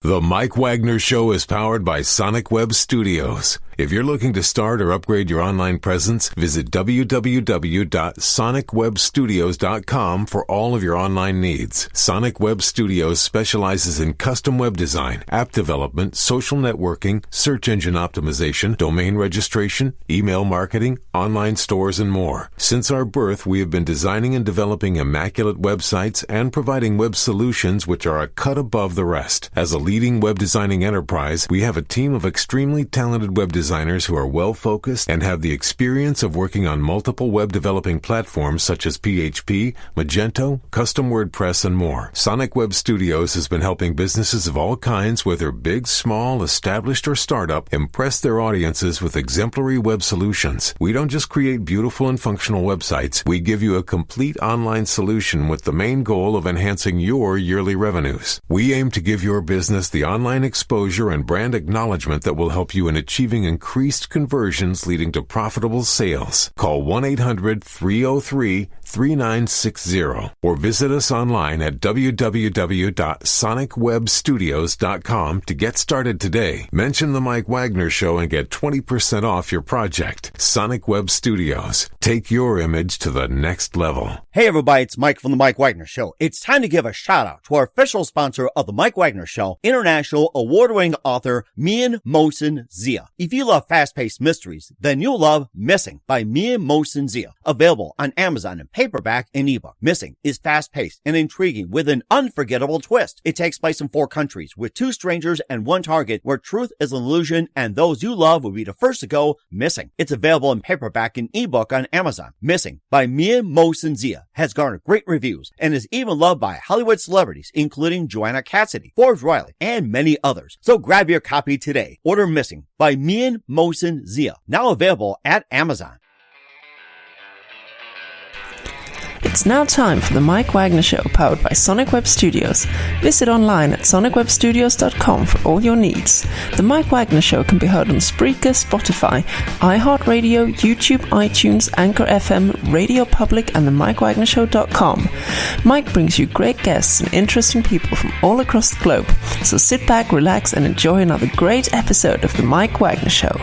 The Mike Wagner Show is powered by Sonic Web Studios. If you're looking to start or upgrade your online presence, visit www.sonicwebstudios.com for all of your online needs. Sonic Web Studios specializes in custom web design, app development, social networking, search engine optimization, domain registration, email marketing, online stores, and more. Since our birth, we have been designing and developing immaculate websites and providing web solutions which are a cut above the rest. As a leading web designing enterprise, we have a team of extremely talented web designers who are well-focused and have the experience of working on multiple web developing platforms such as PHP, Magento, custom WordPress, and more. Sonic Web Studios has been helping businesses of all kinds, whether big, small, established, or startup, impress their audiences with exemplary web solutions. We don't just create beautiful and functional websites. We give you a complete online solution with the main goal of enhancing your yearly revenues. We aim to give your business the online exposure and brand acknowledgement that will help you in achieving increased conversions leading to profitable sales. Call 1-800-303-3960 or visit us online at www.sonicwebstudios.com to get started today. Mention the Mike Wagner Show and get 20% off your project. Sonic Web Studios. Take your image to the next level. Hey everybody, it's Mike from the Mike Wagner Show. It's time to give a shout out to our official sponsor of the Mike Wagner Show, international award-winning author Mian Mohsen Zia. If you love fast-paced mysteries, then you'll love Missing by Mian Mohsen Zia. Available on Amazon in paperback and ebook. Missing is fast-paced and intriguing with an unforgettable twist. It takes place in 4 countries with 2 strangers and 1 target where truth is an illusion and those you love will be the first to go missing. It's available in paperback and ebook on Amazon. Missing by Mian Mohsen Zia has garnered great reviews and is even loved by Hollywood celebrities including Joanna Cassidy, Forbes Riley, and many others. So grab your copy today. Order Missing by Mian Mohsen Zia, now available at Amazon. It's now time for the Mike Wagner Show, powered by Sonic Web Studios. Visit online at sonicwebstudios.com for all your needs. The Mike Wagner Show can be heard on Spreaker, Spotify, iHeartradio, YouTube, iTunes, Anchor FM, Radio Public, and the MikeWagnerShow.com. Mike brings you great guests and interesting people from all across the globe. So sit back, relax, and enjoy another great episode of the Mike Wagner Show.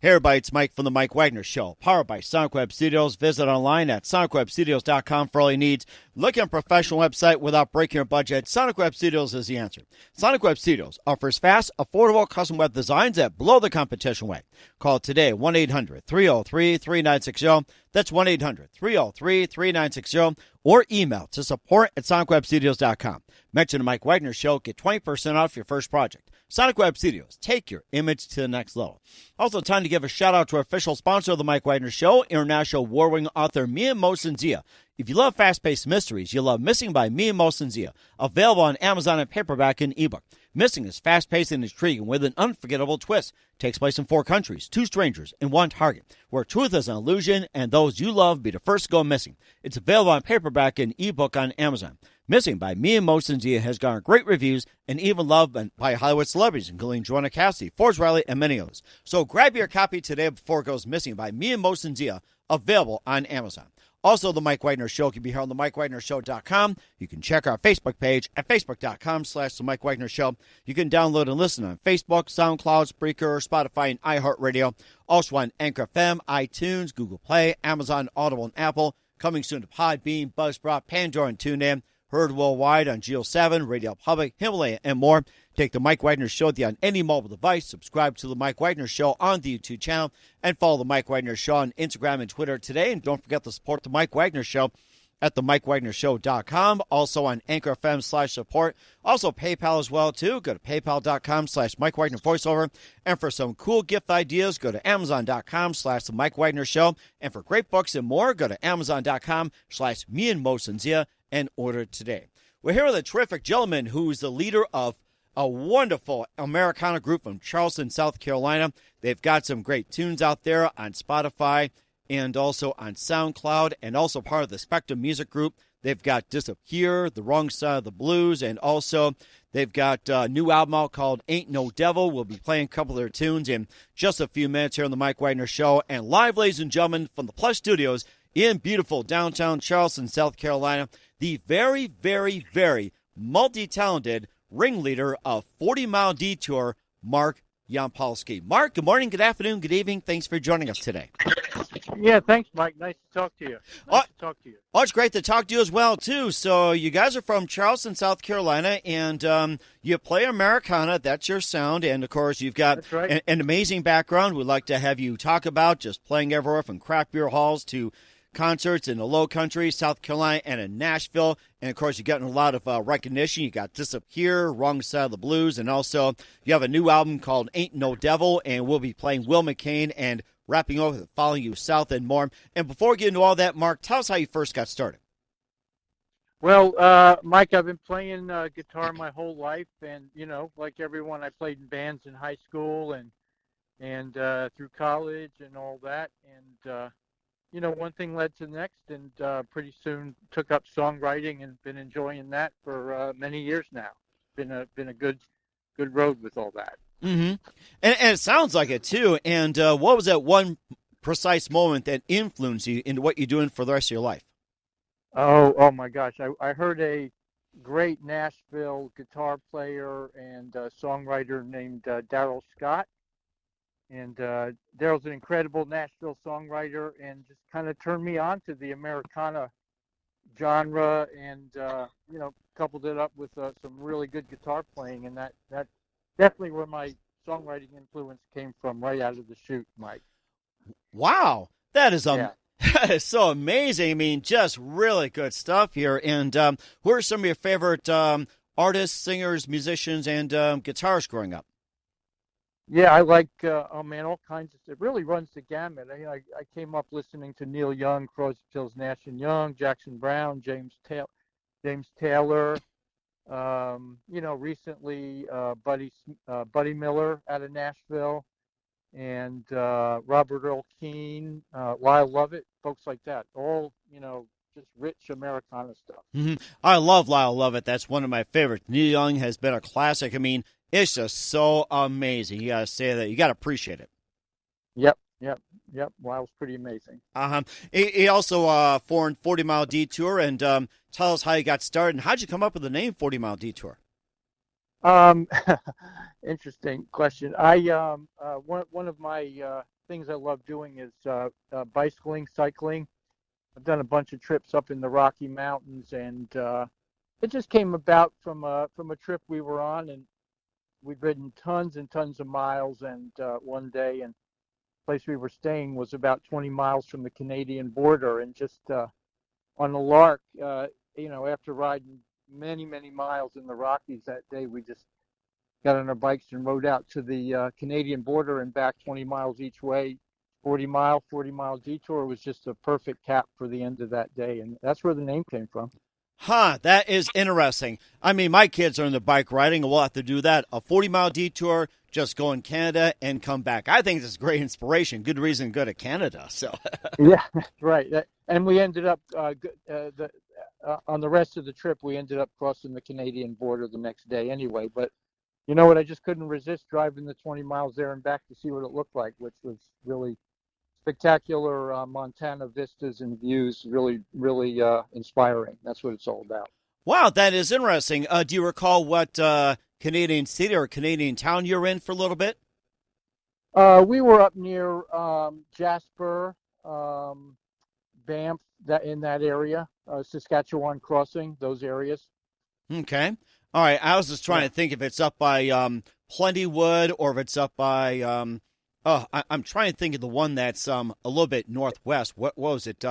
Hey everybody, it's Mike from the Mike Wagner Show, powered by Sonic Web Studios. Visit online at sonicwebstudios.com for all your needs. Looking at a professional website without breaking your budget? Sonic Web Studios is the answer. Sonic Web Studios offers fast, affordable custom web designs that blow the competition away. Call today, 1-800-303-3960. That's 1-800-303-3960. Or email to support@sonicwebstudios.com. Mention the Mike Wagner Show. Get 20% off your first project. Sonic Web Studios. Take your image to the next level. Also, time to give a shout-out to our official sponsor of the Mike Wagner Show, international award-winning author Mian Mohsen Zia. If you love fast-paced mysteries, you'll love Missing by Mian Mohsen Zia. Available on Amazon in paperback and ebook. Missing is fast-paced and intriguing with an unforgettable twist. Takes place in 4 countries, 2 strangers, and 1 target, where truth is an illusion and those you love be the first to go missing. It's available on paperback and ebook on Amazon. Missing by Mian Mohsen Zia has garnered great reviews and even loved by Hollywood celebrities, including Joanna Cassidy, Forbes Riley, and many others. So grab your copy today before it goes missing by Mian Mohsen Zia, available on Amazon. Also, The Mike Wagner Show can be heard on themikewagnershow.com. You can check our Facebook page at facebook.com/The Mike Wagner Show. You can download and listen on Facebook, SoundCloud, Spreaker, Spotify, and iHeartRadio. Also on Anchor FM, iTunes, Google Play, Amazon, Audible, and Apple. Coming soon to Podbean, Buzzsprout, Pandora, and TuneIn. Heard worldwide on Geo 7, Radio Public, Himalaya, and more. Take the Mike Wagner Show on any mobile device. Subscribe to the Mike Wagner Show on the YouTube channel. And follow the Mike Wagner Show on Instagram and Twitter today. And don't forget to support the Mike Wagner Show at themikewagnershow.com. Also on Anchor FM/support. Also PayPal as well, too. Go to paypal.com/Mike Wagner Voiceover. And for some cool gift ideas, go to Amazon.com/The Mike Wagner Show. And for great books and more, go to Amazon.com/Mian Mohsen Zia and order today. We're here with a terrific gentleman who's the leader of a wonderful Americana group from Charleston, South Carolina. They've got some great tunes out there on Spotify and also on SoundCloud, and also part of the Spectra music group. They've got Disappear, The Wrong Side of the Blues, and also they've got a new album out called Ain't No Devil. We'll be playing a couple of their tunes in just a few minutes here on the Mike Wagner Show. And live, ladies and gentlemen, from the Plush Studios in beautiful downtown Charleston, South Carolina, the very, very, very multi-talented ringleader of 40 Mile Detour, Markyampolsky. Mark, good morning, good afternoon, good evening. Thanks for joining us today. Yeah, thanks, Mike. Nice to talk to you. Nice to talk to you. Oh, it's great to talk to you as well, too. So you guys are from Charleston, South Carolina, and you play Americana. That's your sound. And, of course, you've got an amazing background we'd like to have you talk about, just playing everywhere from craft beer halls to concerts in the Low Country, South Carolina, and in Nashville. And, of course, you've gotten a lot of recognition. You got Disappear, Wrong Side of the Blues, and also you have a new album called Ain't No Devil, and we'll be playing willmccain and wrapping over with Following You South and more. And before we get into all that, Mark, tell us how you first got started. Well, Mike, I've been playing guitar my whole life, and like everyone, I played in bands in high school and through college and all that. And one thing led to the next, and pretty soon took up songwriting and been enjoying that for many years now. Been a good road with all that. Mm-hmm. And it sounds like it, too. And what was that one precise moment that influenced you into what you're doing for the rest of your life? Oh my gosh. I heard a great Nashville guitar player and songwriter named Daryl Scott. And Daryl's an incredible Nashville songwriter and just kind of turned me on to the Americana genre and, coupled it up with some really good guitar playing. And that definitely where my songwriting influence came from, right out of the chute, Mike. Wow, that is that is so amazing. I mean, just really good stuff here. And who are some of your favorite artists, singers, musicians, and guitarists growing up? Yeah, I like all kinds of stuff. It really runs the gamut. I came up listening to Neil Young, Crosby, Stills, Nash and Young, Jackson Brown, James Taylor. Recently Buddy Miller out of Nashville, and Robert Earl Keen, Lyle Lovett, folks like that. All just rich Americana stuff. Mm-hmm. I love Lyle Lovett. That's one of my favorites. Neil Young has been a classic. I mean, it's just so amazing. You gotta say that. You gotta appreciate it. Yep. Lyle's pretty amazing. He also formed 40 Mile Detour, and tell us how you got started, and how'd you come up with the name 40 Mile Detour? Interesting question. I one of my things I love doing is bicycling, cycling. I've done a bunch of trips up in the Rocky Mountains, and it just came about from a trip we were on, and we'd ridden tons and tons of miles, and one day, and place we were staying was about 20 miles from the Canadian border, and just on a lark, after riding many, many miles in the Rockies that day, we just got on our bikes and rode out to the Canadian border and back 20 miles each way. 40 Mile Detour was just a perfect cap for the end of that day, and that's where the name came from. Huh, that is interesting. I mean, my kids are into bike riding, and we'll have to do that. A 40-mile detour, just go in Canada and come back. I think it's great inspiration. Good reason to go to Canada. So yeah, right. And we ended up, on the rest of the trip, we ended up crossing the Canadian border the next day anyway. But you know what? I just couldn't resist driving the 20 miles there and back to see what it looked like, which was really spectacular Montana vistas and views, really, really inspiring. That's what it's all about. Wow, that is interesting. Do you recall what Canadian city or Canadian town you were in for a little bit? We were up near Jasper, Banff, in that area, Saskatchewan Crossing, those areas. Okay. All right. I was just trying to think if it's up by Plentywood or if it's up by I'm trying to think of the one that's a little bit northwest. What was it?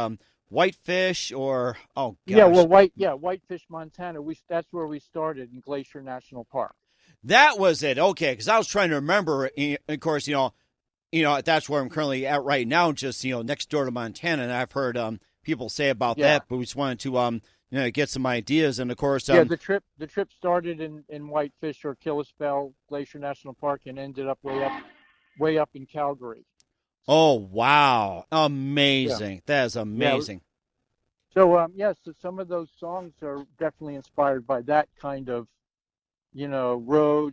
Whitefish or gosh. Whitefish, Montana. That's where we started in Glacier National Park. That was it. Okay, because I was trying to remember. Of course, that's where I'm currently at right now, just next door to Montana. And I've heard people say about that, but we just wanted to get some ideas. And of course, the trip started in Whitefish or Kalispell Glacier National Park and ended up way up in Calgary. Oh wow! Amazing. Yeah. That is amazing. So so some of those songs are definitely inspired by that kind of,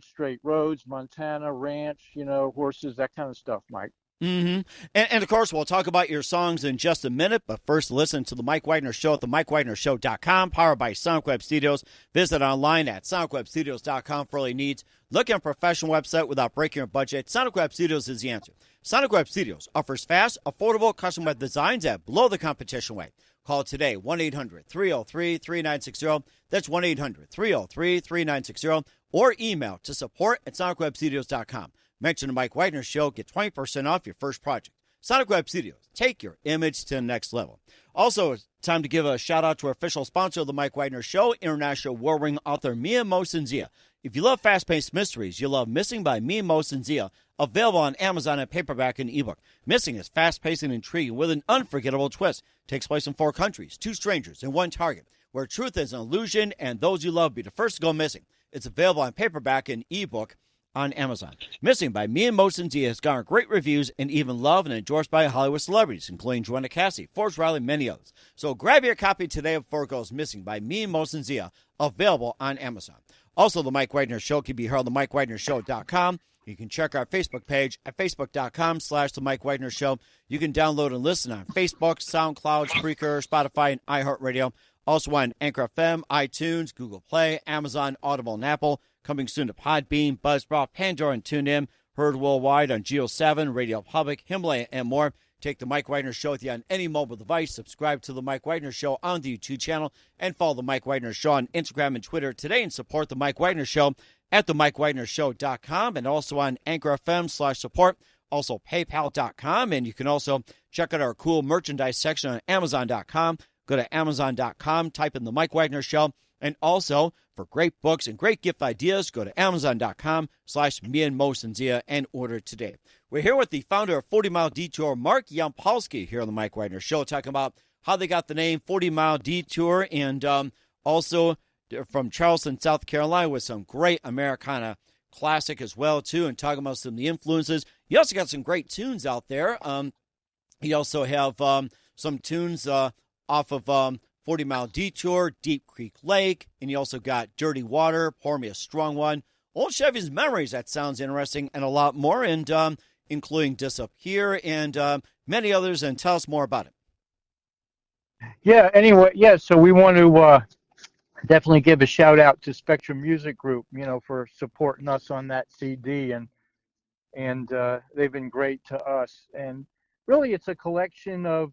straight roads, Montana ranch, horses, that kind of stuff, Mike. Mm-hmm. And, of course, we'll talk about your songs in just a minute, but first listen to The Mike Wagner Show at themikewagnershow.com, powered by Sonic Web Studios. Visit online at sonicwebstudios.com for all your needs. Look at a professional website without breaking your budget. Sonic Web Studios is the answer. Sonic Web Studios offers fast, affordable, custom web designs that blow the competition away. Call today, 1-800-303-3960. That's 1-800-303-3960. Or email to support@sonicwebstudios.com. Mention the Mike Wagner Show. Get 20% off your first project. Sonic Web Studios. Take your image to the next level. Also, it's time to give a shout-out to our official sponsor of the Mike Wagner Show, international war-ring author Mia Mosinzia. If you love fast-paced mysteries, you'll love Missing by Mia Mosinzia, available on Amazon and paperback and ebook. Missing is fast-paced and intriguing with an unforgettable twist. Takes place in 4 countries, 2 strangers, and 1 target, where truth is an illusion and those you love be the first to go missing. It's available on paperback and ebook on Amazon. Missing by Mia Mosinzia has garnered great reviews and even loved and endorsed by Hollywood celebrities, including Joanna Cassie, Forrest Riley, and many others. So grab your copy today before it goes missing by Mia Mosinzia, available on Amazon. Also, The Mike Wagner Show can be heard on themikewagnershow.com. You can check our Facebook page at facebook.com/The Mike Wagner Show. You can download and listen on Facebook, SoundCloud, Spreaker, Spotify, and iHeartRadio. Also on Anchor FM, iTunes, Google Play, Amazon, Audible, and Apple. Coming soon to Podbean, Buzzsprout, Pandora, and TuneIn. Heard worldwide on Geo 7, Radio Public, Himalaya, and more. Take the Mike Wagner Show with you on any mobile device. Subscribe to the Mike Wagner Show on the YouTube channel. And follow the Mike Wagner Show on Instagram and Twitter today. And support the Mike Wagner Show at themikewagnershow.com. And also on Anchor FM/support. Also PayPal.com. And you can also check out our cool merchandise section on Amazon.com. Go to Amazon.com, type in the Mike Wagner Show. And also, for great books and great gift ideas, go to Amazon.com/Mia Mosinzia and order today. We're here with the founder of 40 Mile Detour, Markyampolsky, here on the Mike Wagner Show, talking about how they got the name 40 Mile Detour, and also from Charleston, South Carolina, with some great Americana classic as well, too, and talking about some of the influences. You also got some great tunes out there. You also have some tunes off of 40 Mile Detour, Deep Creek Lake, and you also got Dirty Water, Pour Me a Strong One, Old Chevy's Memories, that sounds interesting, and a lot more, and including Disappear and many others, and tell us more about it. Yeah, anyway, yeah, so we want to definitely give a shout out to Spectra Music Group, for supporting us on that CD, and they've been great to us. And really, it's a collection of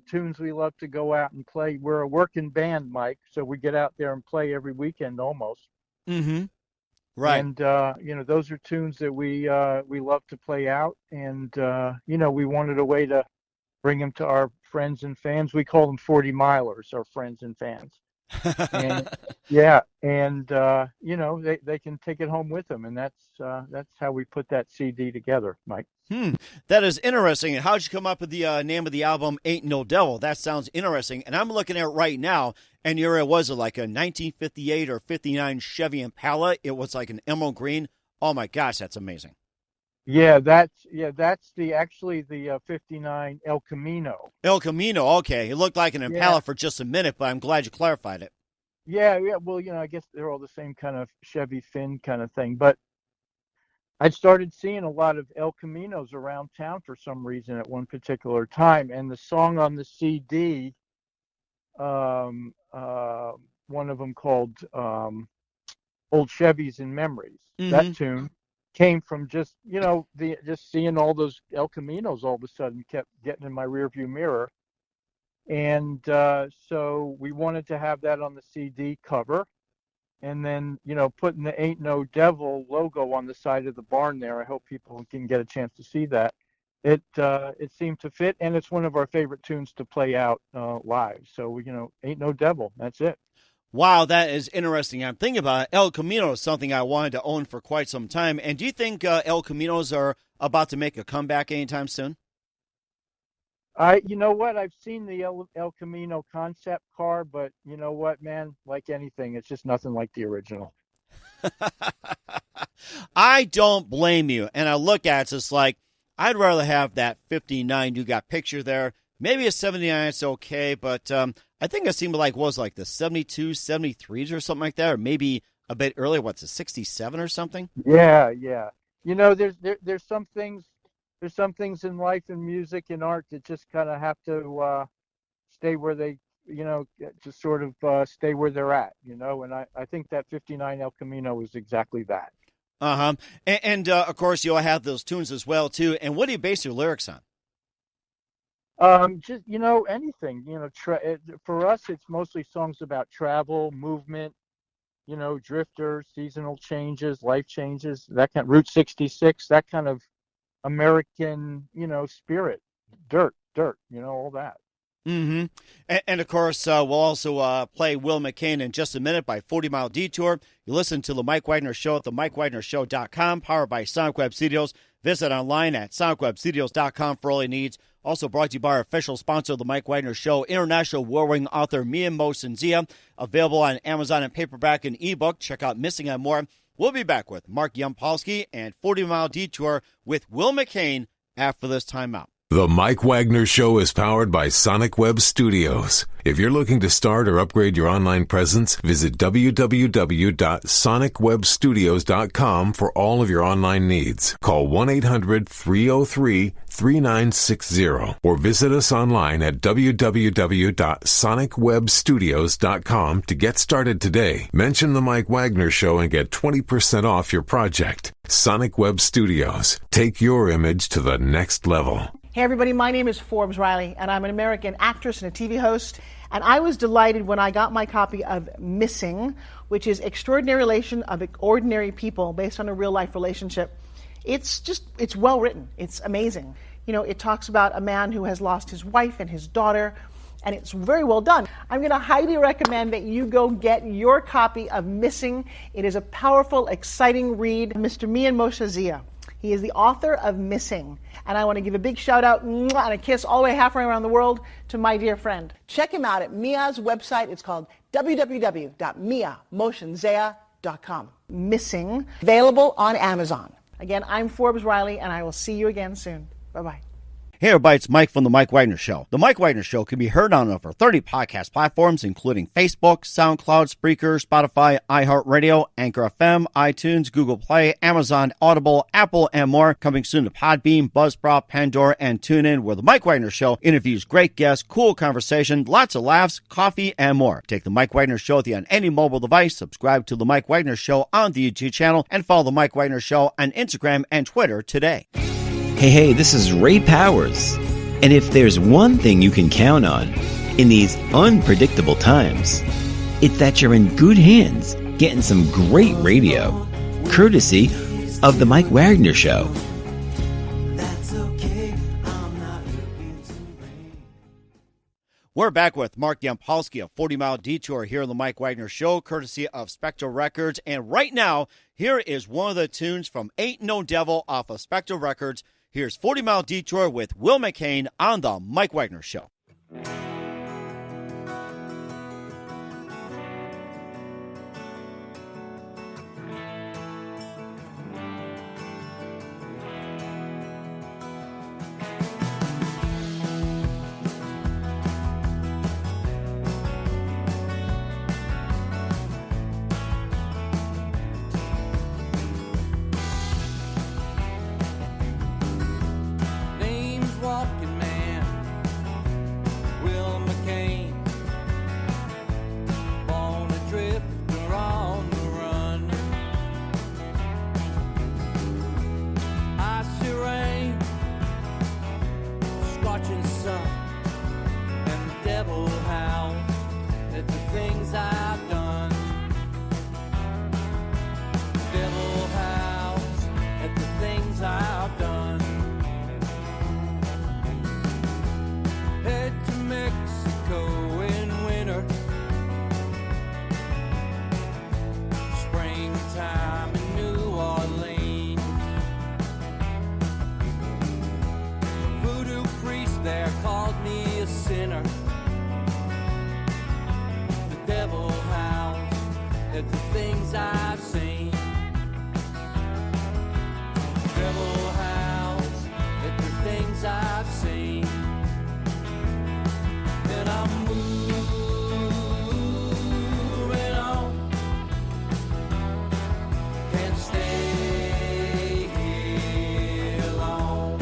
tunes we love to go out and play. We're a working band, Mike, so we get out there and play every weekend almost. Mm-hmm. Right. And those are tunes that we love to play out, and we wanted a way to bring them to our friends and fans. We call them 40 milers, our friends and fans. And, yeah, and they can take it home with them, and that's how we put that CD together, Mike. That is interesting. And how'd you come up with the name of the album, Ain't No Devil? That sounds interesting. And I'm looking at it right now, and it was like a 1958 or 59 Chevy Impala. It was like an emerald green. Oh my gosh, that's amazing. Yeah, that's the 59 El Camino. El Camino, okay. It looked like an Impala for just a minute, but I'm glad you clarified it. Yeah. Well, I guess they're all the same kind of Chevy Fin kind of thing. But I started seeing a lot of El Caminos around town for some reason at one particular time. And the song on the CD, one of them called Old Chevys and Memories, that tune came from just seeing all those El Caminos all of a sudden kept getting in my rearview mirror. And so we wanted to have that on the CD cover, and then putting the Ain't No Devil logo on the side of the barn there. I hope people can get a chance to see that. It seemed to fit, and it's one of our favorite tunes to play out live. So Ain't No Devil, that's it. Wow, that is interesting. I'm thinking about it. El Camino is something I wanted to own for quite some time. And do you think El Caminos are about to make a comeback anytime soon? You know what? I've seen the El Camino concept car, but you know what, man? Like anything, it's just nothing like the original. I don't blame you. And I look at it, it's just like, I'd rather have that 59 you got picture there. Maybe a 79 it's okay, but I think it seemed like was like the 72, 73s or something like that, or maybe a bit earlier. What's a 67 or something? Yeah. There's some things there's some things in life and music and art that just kind of have to stay where they, just sort of stay where they're at, and I think that 59 El Camino is exactly that. Uh-huh. And of course, you'll have those tunes as well, too. And what do you base your lyrics on? Just, anything, for us, it's mostly songs about travel, movement, drifters, seasonal changes, life changes, that kind of Route 66, that kind of American, spirit, dirt, all that. Mm-hmm. And of course, we'll also play willmccain in just a minute by 40 Mile Detour. You listen to The Mike Wagner Show at themikewagnershow.com, powered by Sonic Web Studios. Visit online at sonicwebstudios.com for all your needs. Also brought to you by our official sponsor, The Mike Wagner Show, international war-winning author Mia Mosinzia, available on Amazon and paperback and ebook. Check out Missing and More. We'll be back with markyampolsky and 40 Mile Detour with willmccain after this timeout. The Mike Wagner Show is powered by Sonic Web Studios. If you're looking to start or upgrade your online presence, visit www.sonicwebstudios.com for all of your online needs. Call 1-800-303-3960 or visit us online at www.sonicwebstudios.com to get started today. Mention The Mike Wagner Show and get 20% off your project. Sonic Web Studios. Take your image to the next level. Hey everybody, my name is Forbes Riley, and I'm an American actress and a TV host, and I was delighted when I got my copy of Missing, which is Extraordinary Relation of Ordinary People based on a real-life relationship. It's well written. It's amazing. It talks about a man who has lost his wife and his daughter, and it's very well done. I'm going to highly recommend that you go get your copy of Missing. It is a powerful, exciting read. Mr. Mian Moshazia. He is the author of Missing. And I want to give a big shout out and a kiss all the way halfway around the world to my dear friend. Check him out at Mia's website. It's called www.miamoshenzea.com. Missing, available on Amazon. Again, I'm Forbes Riley, and I will see you again soon. Bye-bye. Hey everybody, it's Mike from The Mike Wagner Show. The Mike Wagner Show can be heard on over 30 podcast platforms, including Facebook, SoundCloud, Spreaker, Spotify, iHeartRadio, AnchorFM, iTunes, Google Play, Amazon, Audible, Apple, and more. Coming soon to Podbean, Buzzsprout, Pandora, and TuneIn, where The Mike Wagner Show interviews great guests, cool conversation, lots of laughs, coffee, and more. Take The Mike Wagner Show with you on any mobile device. Subscribe to The Mike Wagner Show on the YouTube channel, and follow The Mike Wagner Show on Instagram and Twitter today. Hey, this is Ray Powers. And if there's one thing you can count on in these unpredictable times, it's that you're in good hands getting some great radio, courtesy of The Mike Wagner Show. We're back with Markyampolsky of 40 Mile Detour here on The Mike Wagner Show, courtesy of Spectra Records. And right now, here is one of the tunes from Ain't No Devil off of Spectra Records. Here's 40 Mile Detour with willmccain on The Mike Wagner Show. Walking man, willmccain, born adrift or on the run. Icy rain, scorching sun, and the devil howls at the things I've done. The devil howls at the things I've done. Head to Mexico in winter, springtime in New Orleans. Voodoo priest there called me a sinner. The devil howls at the things I've seen. The devil howls at the things I've seen. And I'm moving on, can't stay here long.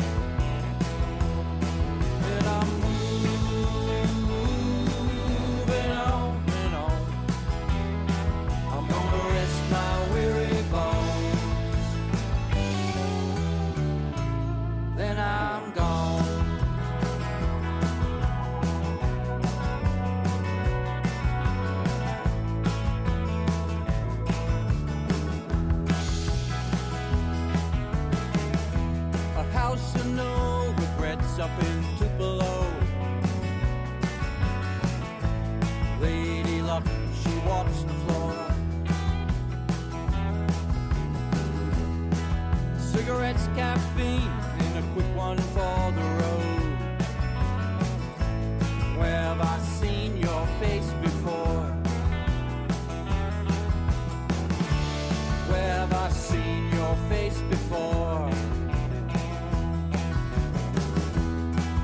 watch the floor. Cigarettes, caffeine, and a quick one for the road. Where have I seen your face before? Where have I seen your face before?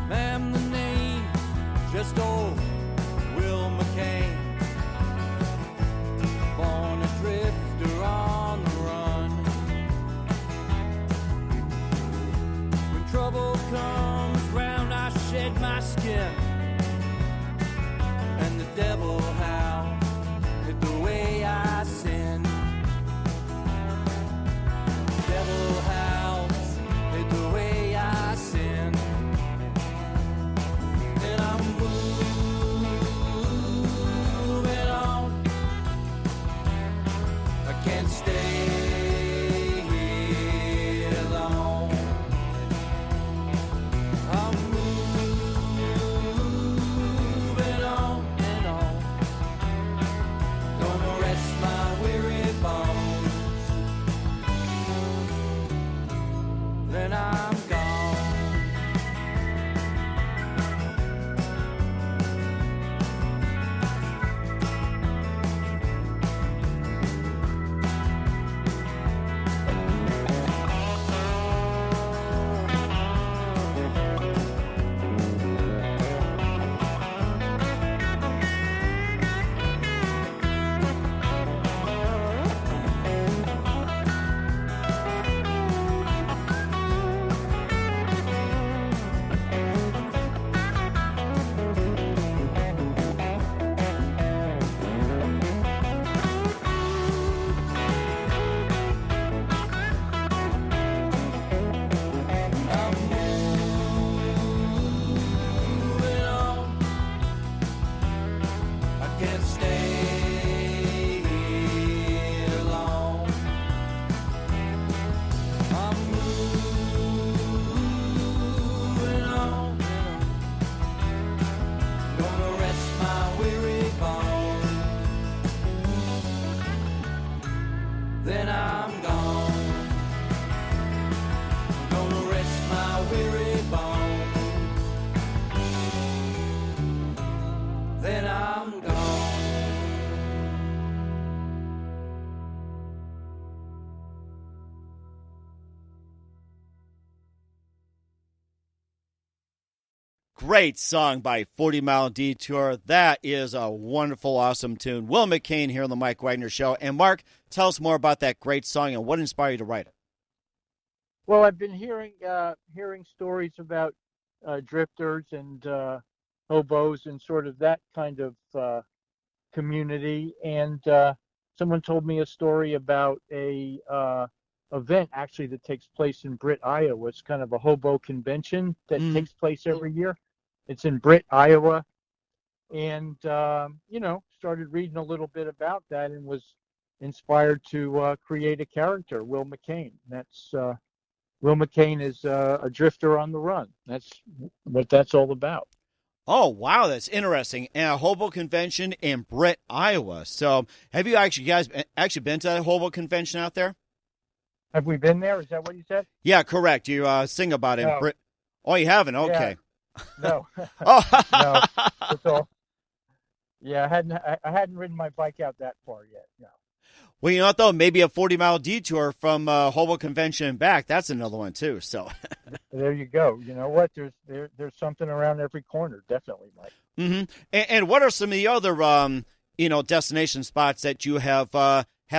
Ma'am, the name, just old Will McCain. Born a drifter on the run. When trouble comes round, I shed my skin. And the devil howls at the way I sin. Devil howls at the way I sin. And I'm moving on. I can't stay here long. I'm moving on and on. Gonna rest my weary bones. Then I'm gone. Then I'm gone. Gonna rest my weary bones. Then I'm gone. Great song by 40 Mile Detour. That is a wonderful, awesome tune. Will McCain here on the Mike Wagner Show. And Mark, tell us more about that great song and what inspired you to write it. Well, I've been hearing stories about drifters and hobos and sort of that kind of community. And someone told me a story about a event actually that takes place in Britt, Iowa. It's kind of a hobo convention that takes place every year. It's in Britt, Iowa. And, started reading a little bit about that and was inspired to create a character, Will McCain. That's Will McCain is a drifter on the run. That's what that's all about. Oh, wow, that's interesting. And a hobo convention in Britt, Iowa. So have you guys actually been to that hobo convention out there? Have we been there? Is that what you said? Yeah, correct. You sing about it. No. Oh, you haven't? Okay. No. Oh. No. That's all. Yeah, I hadn't ridden my bike out that far yet. No. Well, you know what, though? Maybe a 40-mile detour from Hobo Convention and back. That's another one, too. So there you go. You know what? There's something around every corner, definitely, Mike. Mm-hmm. And what are some of the other, destination spots that you have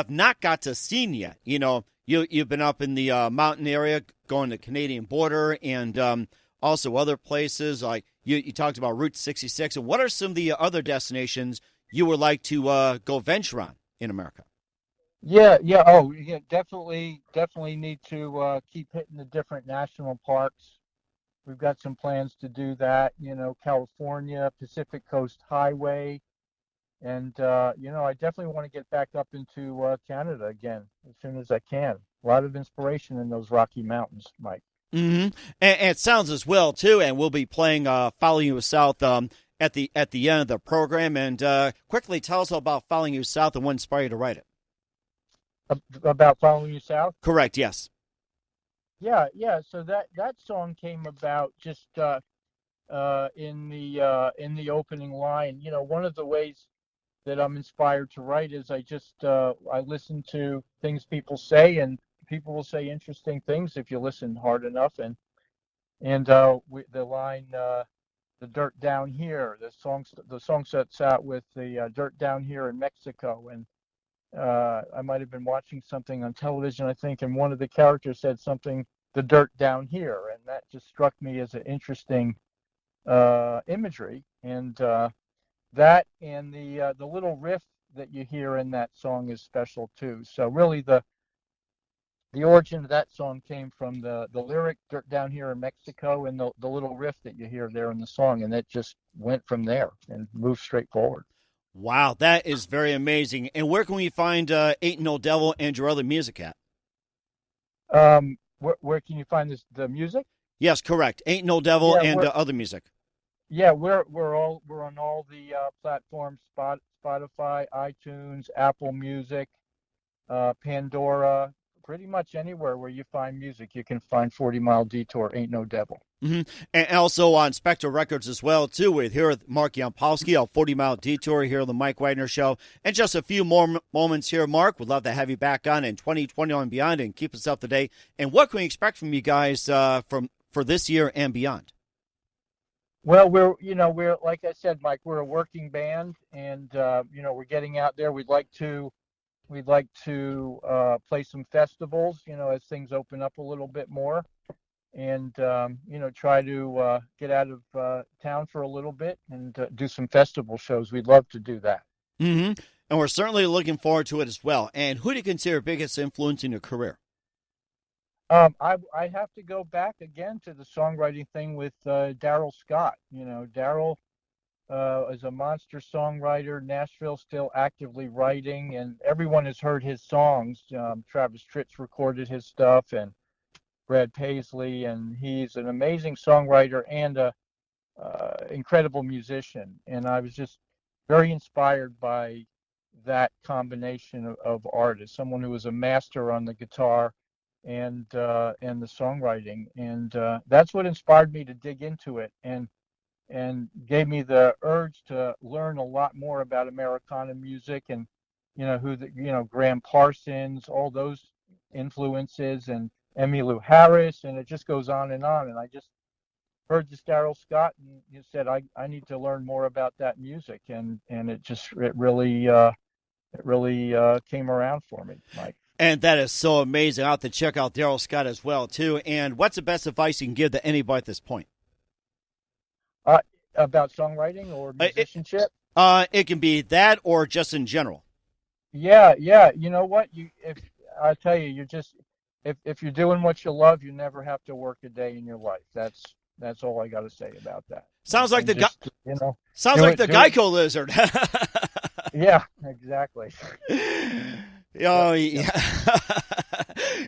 not got to see yet? You know, you've been up in the mountain area, going to the Canadian border, and also other places. Like you talked about Route 66. And what are some of the other destinations you would like to go venture on in America? Yeah. Oh, yeah. Definitely need to keep hitting the different national parks. We've got some plans to do that. You know, California, Pacific Coast Highway, and I definitely want to get back up into Canada again as soon as I can. A lot of inspiration in those Rocky Mountains, Mike. Mm-hmm. And it sounds as well too. And we'll be playing "Follow You South" at the end of the program. And quickly tell us about Following You South and what inspired you to write it. About Following You South? Correct, yes. Yeah. So that song came about just in the opening line. You know, one of the ways that I'm inspired to write is I listen to things people say, and people will say interesting things if you listen hard enough. And the line, the dirt down here, the song sets out with the dirt down here in Mexico. And I might have been watching something on television, I think, and one of the characters said something, the dirt down here, and that just struck me as an interesting imagery. And that and the little riff that you hear in that song is special too. So really the origin of that song came from the lyric, dirt down here in Mexico, and the little riff that you hear there in the song, and that just went from there and moved straight forward. Wow, that is very amazing. And where can we find aintnodevil and your other music at? Where can you find the music? Yes, correct. Aintnodevil and other music. Yeah, we're on all the platforms: Spotify, iTunes, Apple Music, Pandora. Pretty much anywhere where you find music, you can find 40 Mile Detour, Ain't No Devil. Mm-hmm. And also on Spectra Records as well, too. We're here with Markyampolsky on 40 Mile Detour here on the Mike Wagner Show. And just a few more moments here, Mark. We'd love to have you back on in 2021 and beyond and keep us up to date. And what can we expect from you guys for this year and beyond? Well, we're like I said, Mike, we're a working band, and we're getting out there. We'd like to play some festivals, as things open up a little bit more, and try to get out of town for a little bit and do some festival shows. We'd love to do that. Mm-hmm. And we're certainly looking forward to it as well. And who do you consider biggest influence in your career? I have to go back again to the songwriting thing with Daryl Scott. Daryl is a monster songwriter. Nashville still actively writing, and everyone has heard his songs. Travis Tritt's recorded his stuff, and Brad Paisley, and he's an amazing songwriter and a incredible musician. And I was just very inspired by that combination of artists. Someone who was a master on the guitar and the songwriting, and that's what inspired me to dig into it and gave me the urge to learn a lot more about Americana music and Graham Parsons, all those influences, and Emmylou Harris, and it just goes on. And I just heard this Daryl Scott, and he said I need to learn more about that music, and it really came around for me, Mike. And that is so amazing. I'll have to check out Daryl Scott as well, too. And what's the best advice you can give to anybody at this point? About songwriting or musicianship? It can be that or just in general. Yeah. You know what? I tell you, you're just if you're doing what you love, you never have to work a day in your life. That's all I got to say about that. Sounds like and sounds like the Geico lizard. Yeah, exactly. Oh, yeah.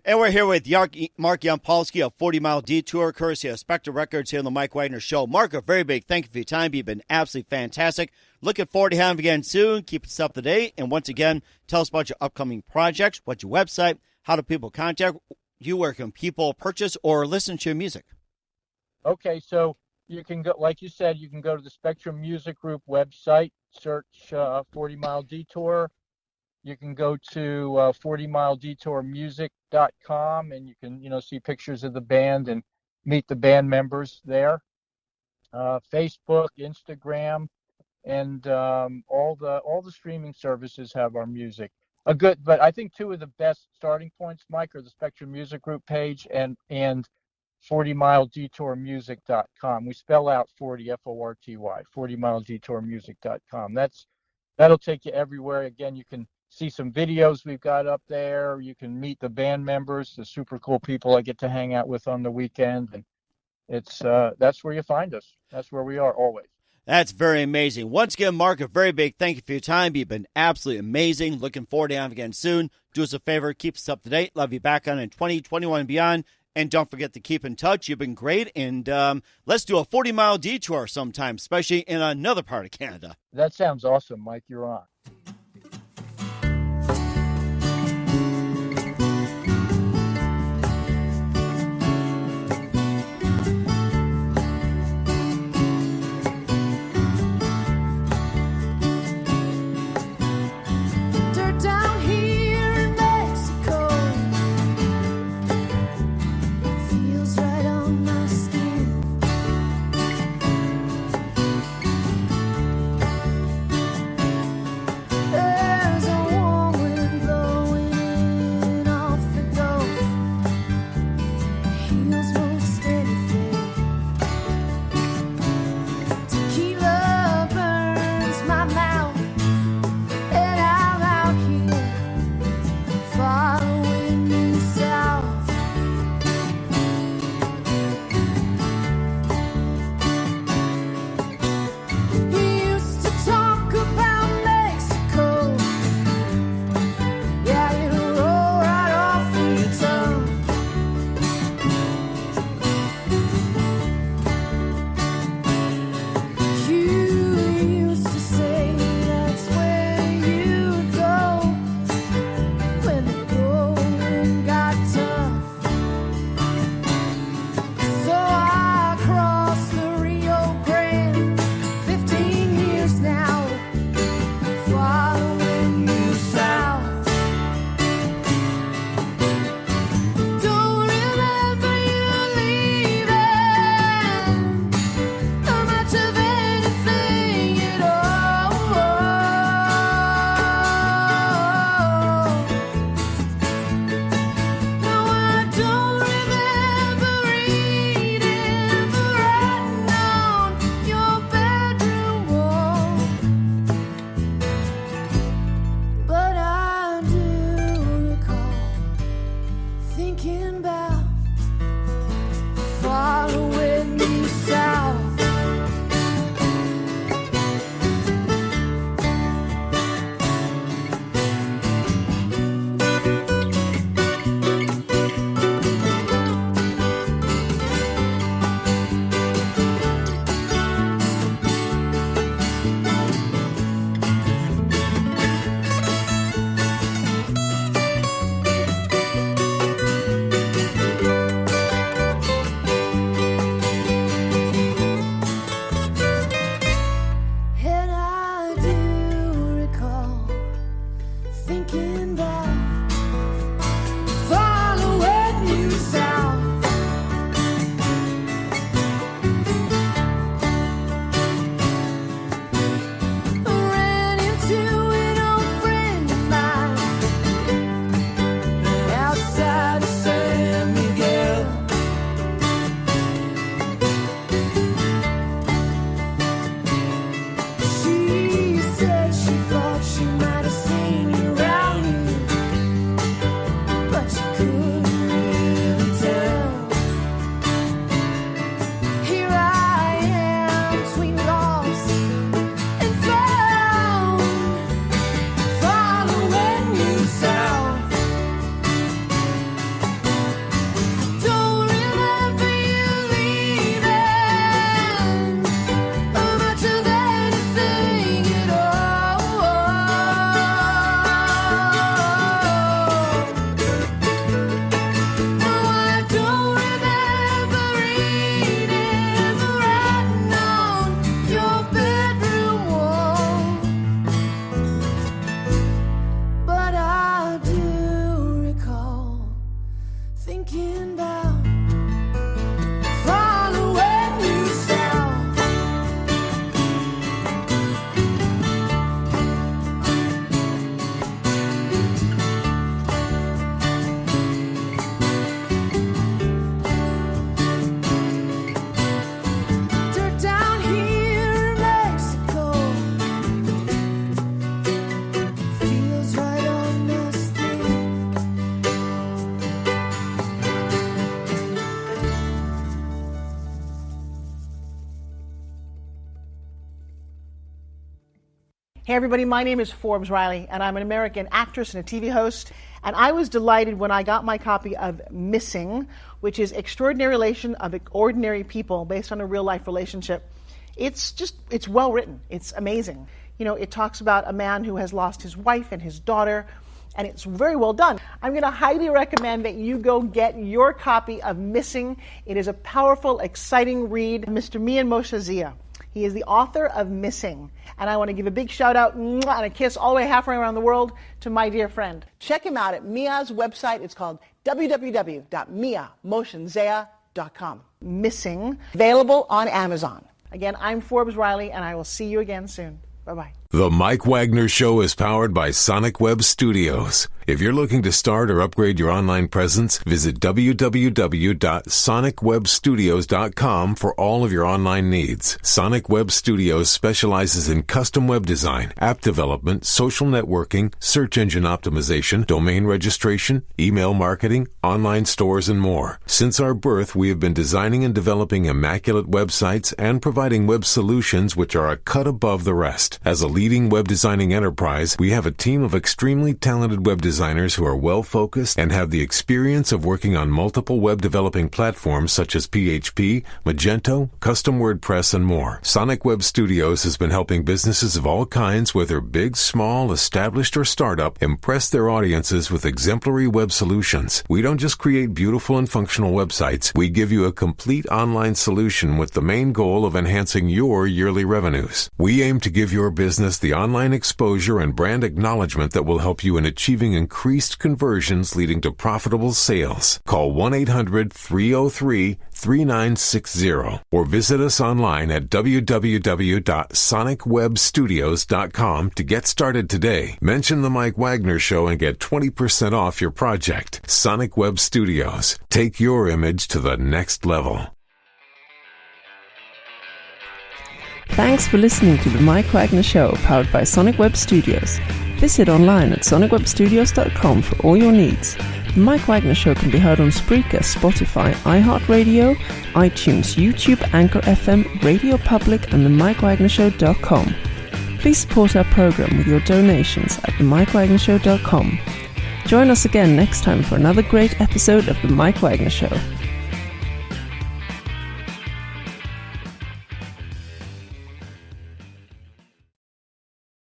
And we're here with Markyampolsky of 40 Mile Detour, courtesy of Spectra Records here on the Mike Wagner Show. Mark, a very big thank you for your time. You've been absolutely fantastic. Looking forward to having you again soon. Keep us up to date. And once again, tell us about your upcoming projects, what's your website, how do people contact you, where can people purchase or listen to your music? Okay, so you can go, like you said, you can go to the Spectra Music Group website, search 40 Mile Detour. You can go to 40miledetourmusic.com, and you can, see pictures of the band and meet the band members there. Facebook, Instagram, and all the streaming services have our music. But I think two of the best starting points, Mike, are the Spectra Music Group page and 40miledetourmusic.com. We spell out 40, F-O-R-T-Y, 40miledetourmusic.com. That'll take you everywhere. Again, you can see some videos we've got up there. You can meet the band members, the super cool people I get to hang out with on the weekend. And that's where you find us. That's where we are always. That's very amazing. Once again, Mark, a very big thank you for your time. You've been absolutely amazing. Looking forward to having you again soon. Do us a favor, keep us up to date. Love you back on in 2021 and beyond. And don't forget to keep in touch. You've been great. And let's do a 40-mile detour sometime, especially in another part of Canada. That sounds awesome, Mike. You're on. Hey everybody, my name is Forbes Riley, and I'm an American actress and a TV host, And I was delighted when I got my copy of Missing, which is Extraordinary Relation of Ordinary People based on a real-life relationship. It's well written. It's amazing. You know, it talks about a man who has lost his wife and his daughter, and it's very well done. I'm going to highly recommend that you go get your copy of Missing. It is a powerful, exciting read. Mr. Mian Moshe Zia. He is the author of Missing. And I want to give a big shout out and a kiss all the way halfway around the world to my dear friend. Check him out at Mia's website. It's called www.miamotionzea.com. Missing, available on Amazon. Again, I'm Forbes Riley, and I will see you again soon. Bye-bye. The Mike Wagner Show is powered by Sonic Web Studios. If you're looking to start or upgrade your online presence, visit www.sonicwebstudios.com for all of your online needs. Sonic Web Studios specializes in custom web design, app development, social networking, search engine optimization, domain registration, email marketing, online stores, and more. Since our birth, we have been designing and developing immaculate websites and providing web solutions which are a cut above the rest. As a leading web designing enterprise, we have a team of extremely talented web designers who are well-focused and have the experience of working on multiple web developing platforms such as PHP, Magento, Custom WordPress, and more. Sonic Web Studios has been helping businesses of all kinds, whether big, small, established, or startup, impress their audiences with exemplary web solutions. We don't just create beautiful and functional websites. We give you a complete online solution with the main goal of enhancing your yearly revenues. We aim to give your business the online exposure and brand acknowledgement that will help you in achieving increased conversions leading to profitable sales. Call 1-800-303-3960 or visit us online at www.sonicwebstudios.com to get started today. Mention the Mike Wagner Show and get 20% off your project. Sonic Web Studios. Take your image to the next level. Thanks for listening to the Mike Wagner Show, powered by Sonic Web Studios. Visit online at sonicwebstudios.com for all your needs. The Mike Wagner Show can be heard on Spreaker, Spotify, iHeartradio, iTunes, YouTube, Anchor FM, Radio Public, and themikewagnershow.com. Please support our program with your donations at themikewagnershow.com. Join us again next time for another great episode of The Mike Wagner Show.